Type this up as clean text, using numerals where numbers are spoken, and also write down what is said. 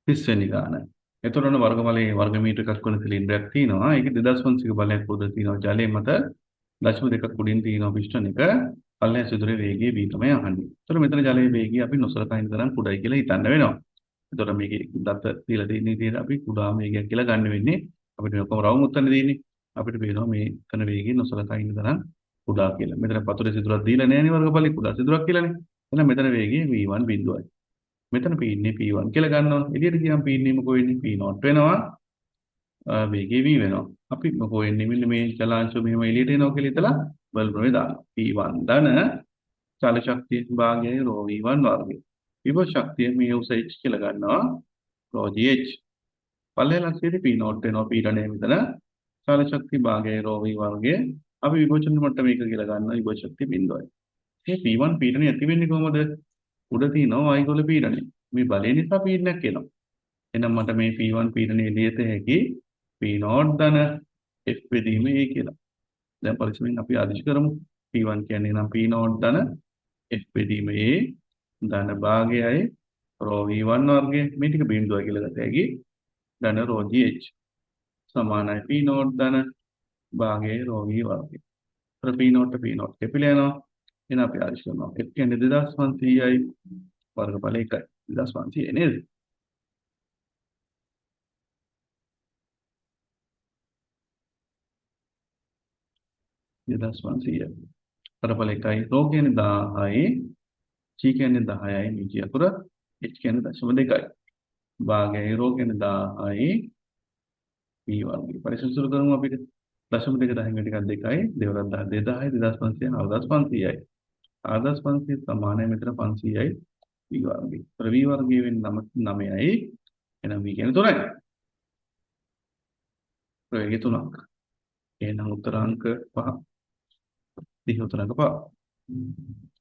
30 වෙනි ගාන. එතකොට ඔන්න වර්ගමලයේ වර්ග මීටර එකක් වන සිලින්ඩරයක් තියෙනවා. ඒකේ 2500 බලයක් පොද තියෙනවා. ජලයේ මත 0.2 උඩින් තියෙනවා පිස්ටන් එක. පල්ලෙහා සිදුරේ වේගය v තමයි අහන්නේ. එතකොට මෙතන ජලයේ වේගය අපි නොසලකා ඉන්න තරම් කුඩායි කියලා හිතන්න වෙනවා. එතකොට මේකේ දත්ත තියලා තියෙන විදිහට අපි කුඩා වේගයක් කියලා ගන්න වෙන්නේ. අපිට ඔක්කොම රවුම් උත්තර දෙන්නේ. අපිට පේනවා මේ තන වේගය නොසලකා ඉන්න තරම් කුඩා කියලා. මෙතන වතුරේ සිදුරක් දීලා නැහැ නේ වර්ගඵලයේ කුඩා සිදුරක් කියලානේ. එහෙනම් මෙතන වේගය v1 බිඳුවයි. මෙතන P ඉන්නේ P1 කියලා ගන්නවා. එළියට ගියාම P ඉන්නේ මොකෝ වෙන්නේ? P0 වෙනවා. වේගය v වෙනවා. අපි මොකෝ වෙන්නේ? මෙන්න මේ චලාංශය මෙහෙම එළියට එනවා කියලා හිතලා බලපෑමේ දානවා. P1 ධන චල ශක්තිය භාගයයි ρ v1 වර්ගය. විභව ශක්තිය මේ උස h කියලා ගන්නවා. ρ gh. පල්ලෙහා ලක්ෂයේදී P0 වෙනවා. පීඩනය මෙතන චල ශක්තිය භාගයයි ρ v වර්ගය. අපි විභවචන මට්ටම මේක කියලා ගන්නවා. විභව ශක්තිය බිඳුවයි. මේ P1 පීඩනය ඇති වෙන්නේ කොහොමද? උඩ තියෙනවා වායුගෝල පීඩනය. මේ බලය නිසා පීඩනයක් එනවා. එහෙනම් මට මේ P1 පීඩනය එළියට හැකි P0 ධන F බෙදීම A කියලා. දැන් පරිස්සමෙන් අපි ආදිශ කරමු. P1 කියන්නේ නම් P0 ධන F බෙදීම A ධන භාගයයි ρ V1 වර්ගය මේ ටික බිඳුවයි කියලා ගත හැකි. ධන ρ GH සමානයි P0 ධන භාගයයි ρ V වර්ගය. අර P0 P0 කැපිලා යනවා. එහෙනම් අපි ආදිශ කරනවා. F කියන්නේ 2500යි වර්ගඵල 1යි. 2500 නේද? 2500යි. වර්ගඵල 1යි. ρ කියන්නේ 1000යි. G කියන්නේ 10යි. නිජ අකුර. H කියන්නේ 0.2යි. භාගයයි ρ කියන්නේ 1000යි. P වර්ගය. පරිස්සම් සුළු කරමු අපිට. 0.2 10 ටිකක් 2යි. 2 වරක් 10 2000යි 2500යි 4500යි. 4500 සමානයි මෙතන 500යි V වර්ගය. ඒතර V වර්ගය වෙන්නේ 9යි. එහෙනම් V කියන්නේ 3යි. ප්‍රවේගය 3ක්. එහෙනම් උත්තර අංක 5. දිහ උත්තර අංක 5.